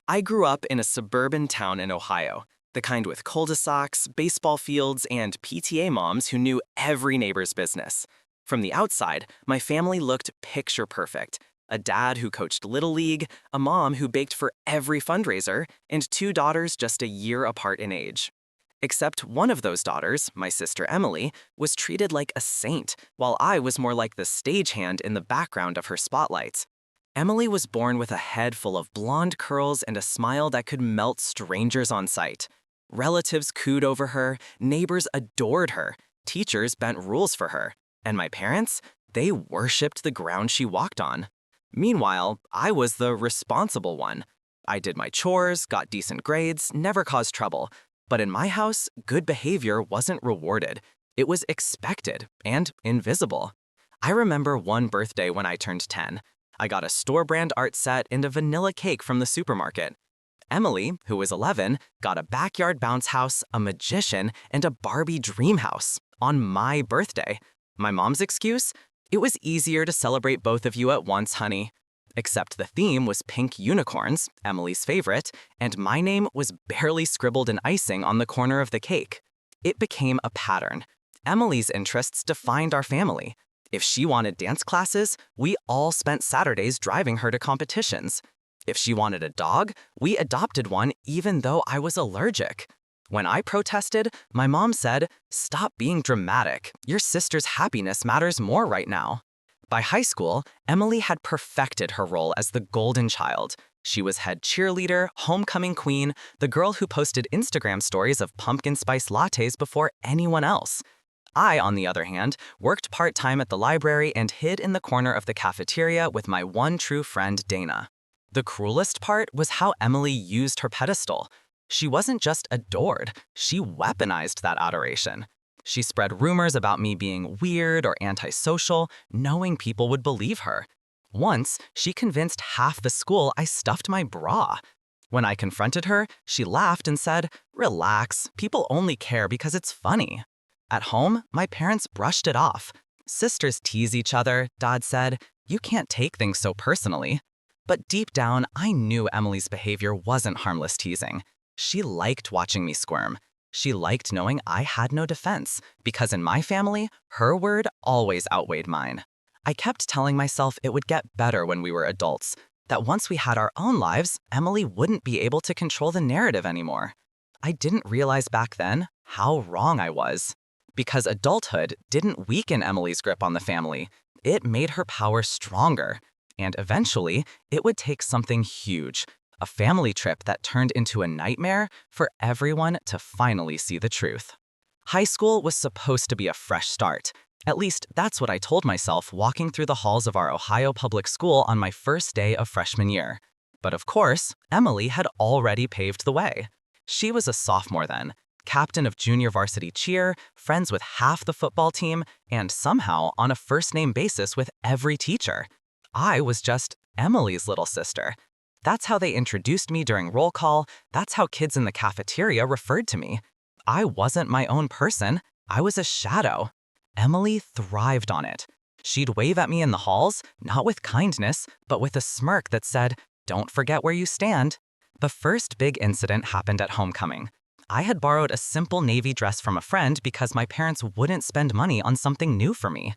I grew up in a suburban town in Ohio, the kind with cul-de-sacs, baseball fields, and PTA moms who knew every neighbor's business. From the outside, my family looked picture perfect. A dad who coached Little League, a mom who baked for every fundraiser, and two daughters just a year apart in age. Except one of those daughters, my sister Emily, was treated like a saint, while I was more like the stagehand in the background of her spotlight. Emily was born with a head full of blonde curls and a smile that could melt strangers on sight. Relatives cooed over her, neighbors adored her, teachers bent rules for her, and my parents, they worshipped the ground she walked on. Meanwhile, I was the responsible one. I did my chores, got decent grades, never caused trouble. But in my house, good behavior wasn't rewarded. It was expected and invisible. I remember one birthday when I turned 10. I got a store-brand art set and a vanilla cake from the supermarket. Emily, who was 11, got a backyard bounce house, a magician, and a Barbie dream house on my birthday. My mom's excuse? It was easier to celebrate both of you at once, honey. Except the theme was pink unicorns, Emily's favorite, and my name was barely scribbled in icing on the corner of the cake. It became a pattern. Emily's interests defined our family. If she wanted dance classes, we all spent Saturdays driving her to competitions. If she wanted a dog, we adopted one even though I was allergic. When I protested, my mom said, "Stop being dramatic. Your sister's happiness matters more right now." By high school, Emily had perfected her role as the golden child. She was head cheerleader, homecoming queen, the girl who posted Instagram stories of pumpkin spice lattes before anyone else. I, on the other hand, worked part-time at the library and hid in the corner of the cafeteria with my one true friend, Dana. The cruelest part was how Emily used her pedestal. She wasn't just adored, she weaponized that adoration. She spread rumors about me being weird or antisocial, knowing people would believe her. Once, she convinced half the school I stuffed my bra. When I confronted her, she laughed and said, "Relax, people only care because it's funny." At home, my parents brushed it off. Sisters tease each other, Dad said. You can't take things so personally. But deep down, I knew Emily's behavior wasn't harmless teasing. She liked watching me squirm. She liked knowing I had no defense, because in my family, her word always outweighed mine. I kept telling myself it would get better when we were adults, that once we had our own lives, Emily wouldn't be able to control the narrative anymore. I didn't realize back then how wrong I was. Because adulthood didn't weaken Emily's grip on the family, it made her power stronger. And eventually, it would take something huge, a family trip that turned into a nightmare for everyone to finally see the truth. High school was supposed to be a fresh start. At least that's what I told myself walking through the halls of our Ohio public school on my first day of freshman year. But of course, Emily had already paved the way. She was a sophomore then, captain of junior varsity cheer, friends with half the football team, and somehow on a first-name basis with every teacher. I was just Emily's little sister. That's how they introduced me during roll call. That's how kids in the cafeteria referred to me. I wasn't my own person. I was a shadow. Emily thrived on it. She'd wave at me in the halls, not with kindness, but with a smirk that said, "Don't forget where you stand." The first big incident happened at homecoming. I had borrowed a simple navy dress from a friend because my parents wouldn't spend money on something new for me.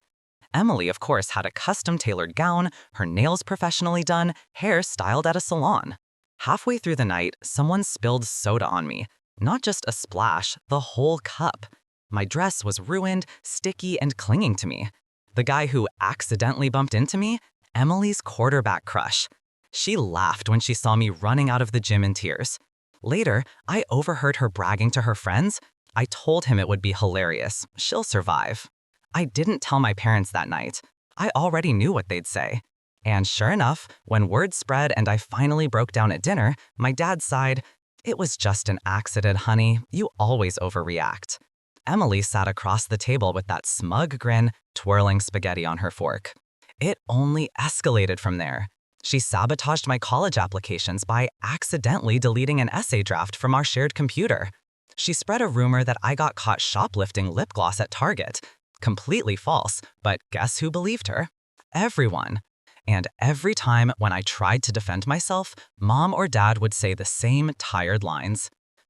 Emily, of course, had a custom-tailored gown, her nails professionally done, hair styled at a salon. Halfway through the night, someone spilled soda on me. Not just a splash, the whole cup. My dress was ruined, sticky, and clinging to me. The guy who accidentally bumped into me? Emily's quarterback crush. She laughed when she saw me running out of the gym in tears. Later, I overheard her bragging to her friends. I told him it would be hilarious. She'll survive. I didn't tell my parents that night. I already knew what they'd say. And sure enough, when word spread and I finally broke down at dinner, my dad sighed, "It was just an accident, honey. You always overreact." Emily sat across the table with that smug grin, twirling spaghetti on her fork. It only escalated from there. She sabotaged my college applications by accidentally deleting an essay draft from our shared computer. She spread a rumor that I got caught shoplifting lip gloss at Target. Completely false, but guess who believed her? Everyone. And every time when I tried to defend myself, Mom or Dad would say the same tired lines.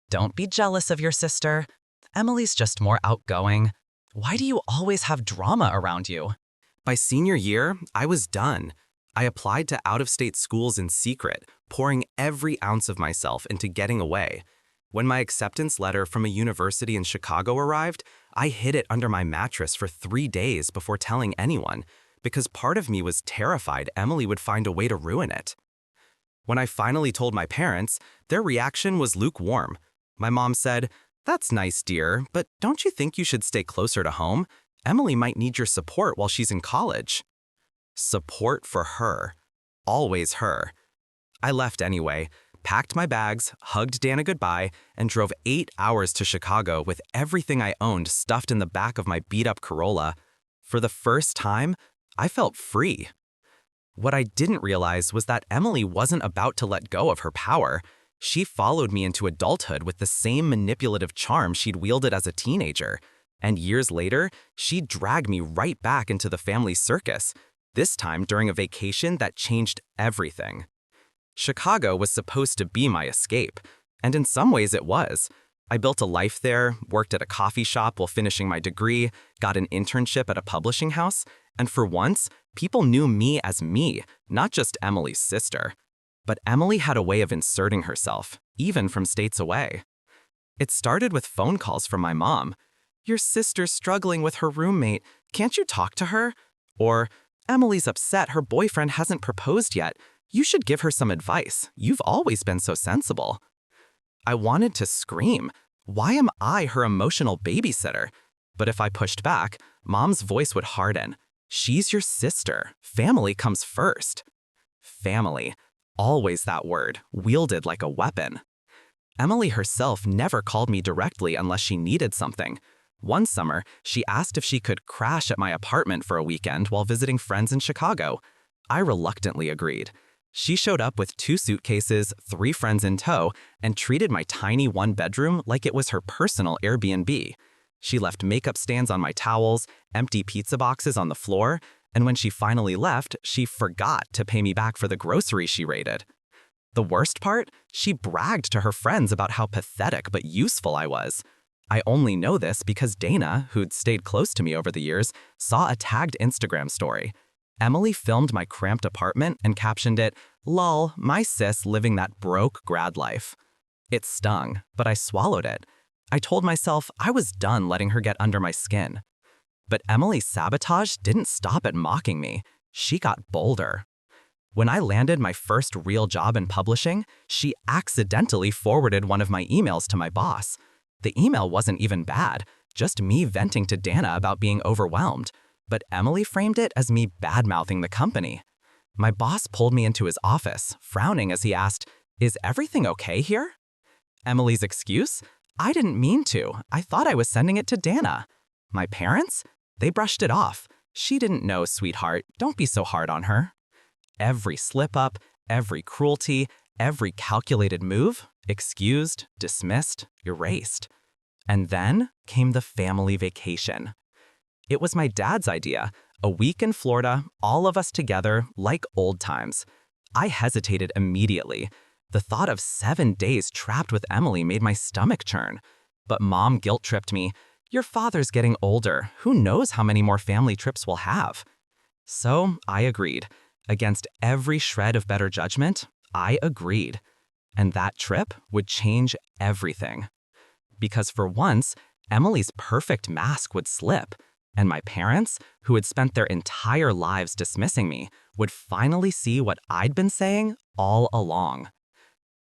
"Don't be jealous of your sister. Emily's just more outgoing. Why do you always have drama around you?" By senior year, I was done. I applied to out-of-state schools in secret, pouring every ounce of myself into getting away. When my acceptance letter from a university in Chicago arrived, I hid it under my mattress for 3 days before telling anyone, because part of me was terrified Emily would find a way to ruin it. When I finally told my parents, their reaction was lukewarm. My mom said, "That's nice, dear, but don't you think you should stay closer to home? Emily might need your support while she's in college." Support for her. Always her. I left anyway, packed my bags, hugged Dana goodbye, and drove 8 hours to Chicago with everything I owned stuffed in the back of my beat-up Corolla. For the first time, I felt free. What I didn't realize was that Emily wasn't about to let go of her power. She followed me into adulthood with the same manipulative charm she'd wielded as a teenager. And years later, she dragged me right back into the family circus, this time during a vacation that changed everything. Chicago was supposed to be my escape, and in some ways it was. I built a life there, worked at a coffee shop while finishing my degree, got an internship at a publishing house, and for once, people knew me as me, not just Emily's sister. But Emily had a way of inserting herself, even from states away. It started with phone calls from my mom. "Your sister's struggling with her roommate. Can't you talk to her?" Or, "Emily's upset her boyfriend hasn't proposed yet. You should give her some advice. You've always been so sensible." I wanted to scream. Why am I her emotional babysitter? But if I pushed back, Mom's voice would harden. "She's your sister. Family comes first." Family. Always that word, wielded like a weapon. Emily herself never called me directly unless she needed something. One summer, she asked if she could crash at my apartment for a weekend while visiting friends in Chicago. I reluctantly agreed. She showed up with 2 suitcases, 3 friends in tow, and treated my tiny 1-bedroom like it was her personal Airbnb. She left makeup stands on my towels, empty pizza boxes on the floor, and when she finally left, she forgot to pay me back for the groceries she raided. The worst part? She bragged to her friends about how pathetic but useful I was. I only know this because Dana, who'd stayed close to me over the years, saw a tagged Instagram story. Emily filmed my cramped apartment and captioned it, "Lol, my sis living that broke grad life." It stung, but I swallowed it. I told myself I was done letting her get under my skin. But Emily's sabotage didn't stop at mocking me. She got bolder. When I landed my first real job in publishing, she accidentally forwarded one of my emails to my boss. The email wasn't even bad, just me venting to Dana about being overwhelmed. But Emily framed it as me bad-mouthing the company. My boss pulled me into his office, frowning as he asked, "Is everything okay here?" Emily's excuse? "I didn't mean to. I thought I was sending it to Dana." My parents? They brushed it off. "She didn't know, sweetheart. Don't be so hard on her." Every slip-up, every cruelty, every calculated move, excused, dismissed, erased. And then came the family vacation. It was my dad's idea. A week in Florida, all of us together, like old times. I hesitated immediately. The thought of 7 days trapped with Emily made my stomach churn. But Mom guilt-tripped me. "Your father's getting older. Who knows how many more family trips we'll have?" So I agreed. Against every shred of better judgment, I agreed. And that trip would change everything. Because for once, Emily's perfect mask would slip, and my parents, who had spent their entire lives dismissing me, would finally see what I'd been saying all along.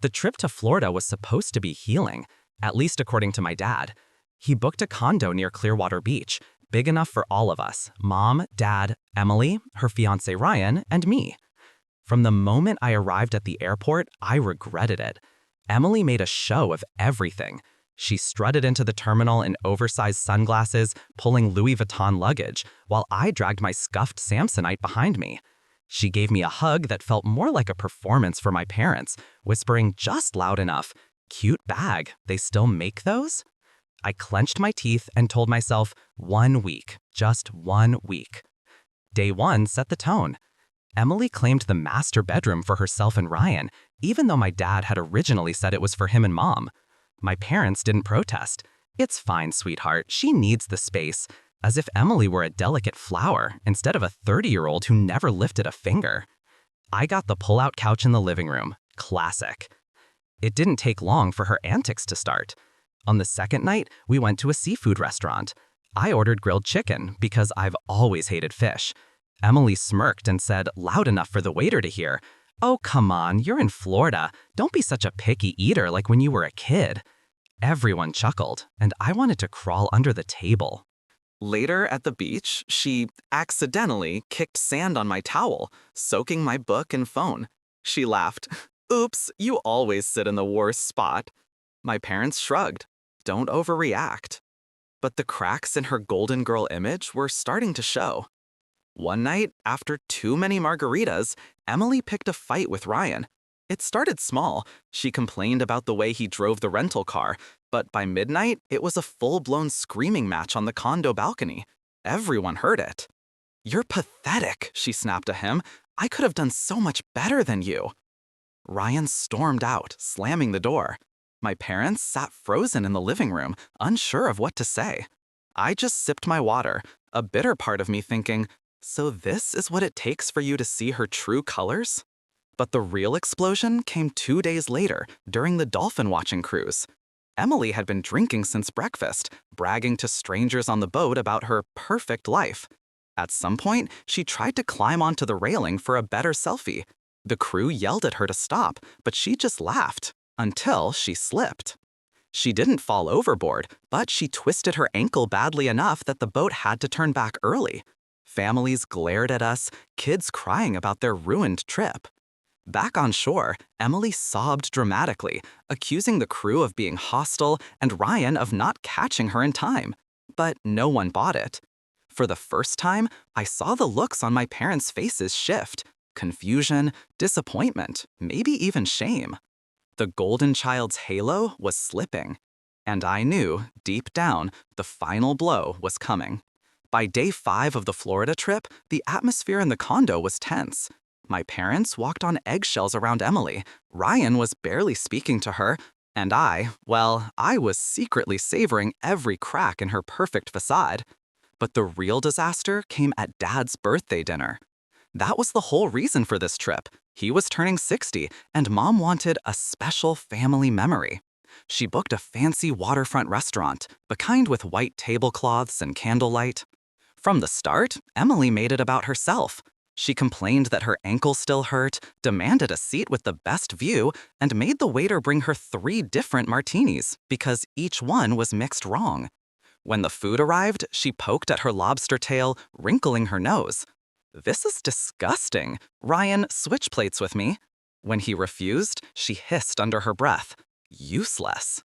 The trip to Florida was supposed to be healing, at least according to my dad. He booked a condo near Clearwater Beach, big enough for all of us, Mom, Dad, Emily, her fiancé Ryan, and me. From the moment I arrived at the airport, I regretted it. Emily made a show of everything. She strutted into the terminal in oversized sunglasses, pulling Louis Vuitton luggage, while I dragged my scuffed Samsonite behind me. She gave me a hug that felt more like a performance for my parents, whispering just loud enough, "Cute bag, they still make those?" I clenched my teeth and told myself, 1 week, just 1 week. Day 1 set the tone. Emily claimed the master bedroom for herself and Ryan, even though my dad had originally said it was for him and Mom. My parents didn't protest. "It's fine, sweetheart, she needs the space," as if Emily were a delicate flower instead of a 30-year-old who never lifted a finger. I got the pull-out couch in the living room. Classic. It didn't take long for her antics to start. On the second night, we went to a seafood restaurant. I ordered grilled chicken because I've always hated fish. Emily smirked and said, loud enough for the waiter to hear, "Oh, come on, you're in Florida. Don't be such a picky eater like when you were a kid." Everyone chuckled, and I wanted to crawl under the table. Later at the beach, she accidentally kicked sand on my towel, soaking my book and phone. She laughed. "Oops, you always sit in the worst spot." My parents shrugged. "Don't overreact." But the cracks in her golden girl image were starting to show. One night, after too many margaritas, Emily picked a fight with Ryan. It started small. She complained about the way he drove the rental car, but by midnight, it was a full-blown screaming match on the condo balcony. Everyone heard it. "You're pathetic," she snapped at him. "I could have done so much better than you." Ryan stormed out, slamming the door. My parents sat frozen in the living room, unsure of what to say. I just sipped my water, a bitter part of me thinking, so this is what it takes for you to see her true colors? But the real explosion came 2 days later, during the dolphin watching cruise. Emily had been drinking since breakfast, bragging to strangers on the boat about her perfect life. At some point, she tried to climb onto the railing for a better selfie. The crew yelled at her to stop, but she just laughed, until she slipped. She didn't fall overboard, but she twisted her ankle badly enough that the boat had to turn back early. Families glared at us, kids crying about their ruined trip. Back on shore, Emily sobbed dramatically, accusing the crew of being hostile and Ryan of not catching her in time. But no one bought it. For the first time, I saw the looks on my parents' faces shift. Confusion, disappointment, maybe even shame. The golden child's halo was slipping. And I knew, deep down, the final blow was coming. By day 5 of the Florida trip, the atmosphere in the condo was tense. My parents walked on eggshells around Emily, Ryan was barely speaking to her, and I was secretly savoring every crack in her perfect facade. But the real disaster came at Dad's birthday dinner. That was the whole reason for this trip. He was turning 60, and Mom wanted a special family memory. She booked a fancy waterfront restaurant, the kind with white tablecloths and candlelight. From the start, Emily made it about herself. She complained that her ankle still hurt, demanded a seat with the best view, and made the waiter bring her 3 different martinis because each one was mixed wrong. When the food arrived, she poked at her lobster tail, wrinkling her nose. "This is disgusting. Ryan, switch plates with me." When he refused, she hissed under her breath, "Useless."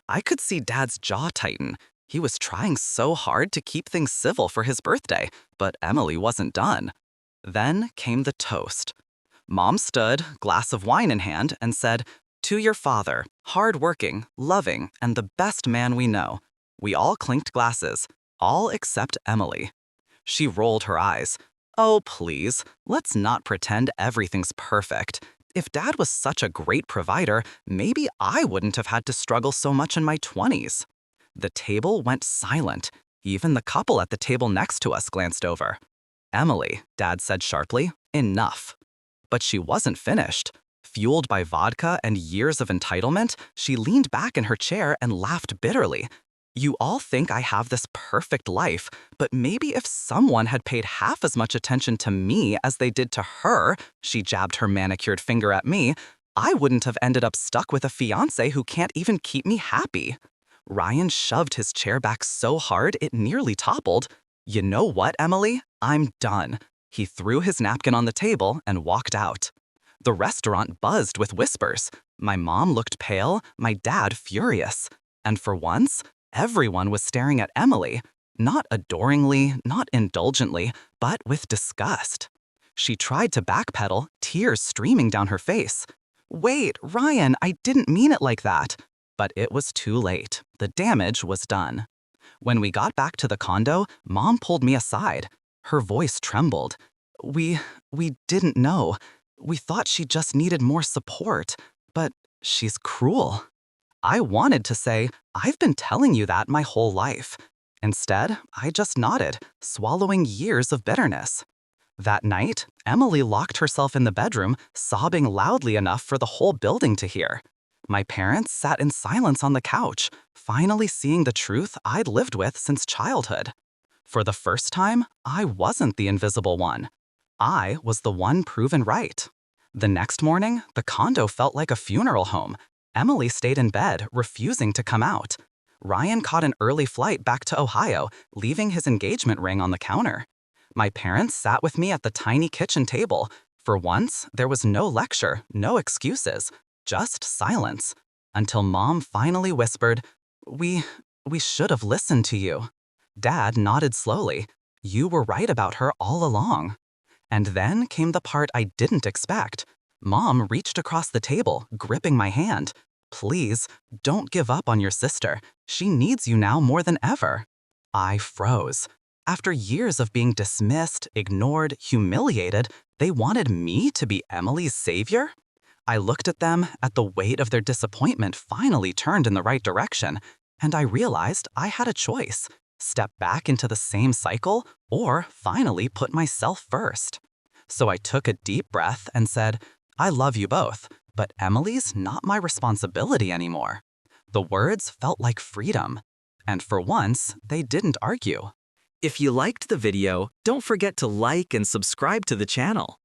I could see Dad's jaw tighten. He was trying so hard to keep things civil for his birthday, but Emily wasn't done. Then came the toast. Mom stood, glass of wine in hand, and said, "To your father, hard-working, loving, and the best man we know." We all clinked glasses, all except Emily. She rolled her eyes. "Oh, please, let's not pretend everything's perfect. If Dad was such a great provider, maybe I wouldn't have had to struggle so much in my 20s. The table went silent. Even the couple at the table next to us glanced over. "Emily," Dad said sharply, "enough." But she wasn't finished. Fueled by vodka and years of entitlement, she leaned back in her chair and laughed bitterly. "You all think I have this perfect life, but maybe if someone had paid half as much attention to me as they did to her," she jabbed her manicured finger at me, "I wouldn't have ended up stuck with a fiancé who can't even keep me happy." Ryan shoved his chair back so hard it nearly toppled. "You know what, Emily? I'm done." He threw his napkin on the table and walked out. The restaurant buzzed with whispers. My mom looked pale, my dad furious. And for once, everyone was staring at Emily, not adoringly, not indulgently, but with disgust. She tried to backpedal, tears streaming down her face. "Wait, Ryan, I didn't mean it like that." But it was too late. The damage was done. When we got back to the condo, Mom pulled me aside. Her voice trembled. We we didn't know. We thought she just needed more support, but she's cruel. I wanted to say, I've been telling you that my whole life. Instead, I just nodded, swallowing years of bitterness. That night, Emily locked herself in the bedroom, sobbing loudly enough for the whole building to hear. My parents sat in silence on the couch, finally seeing the truth I'd lived with since childhood. For the first time, I wasn't the invisible one. I was the one proven right. The next morning, the condo felt like a funeral home. Emily stayed in bed, refusing to come out. Ryan caught an early flight back to Ohio, leaving his engagement ring on the counter. My parents sat with me at the tiny kitchen table. For once, there was no lecture, no excuses, just silence. Until Mom finally whispered, We should have listened to you. Dad nodded slowly. You were right about her all along. And then came the part I didn't expect. Mom reached across the table, gripping my hand. Please, don't give up on your sister. She needs you now more than ever. I froze. After years of being dismissed, ignored, humiliated, they wanted me to be Emily's savior? I looked at them, at the weight of their disappointment finally turned in the right direction, and I realized I had a choice. Step back into the same cycle, or finally put myself first. So I took a deep breath and said, I love you both, but Emily's not my responsibility anymore. The words felt like freedom. And for once, they didn't argue. If you liked the video, don't forget to like and subscribe to the channel.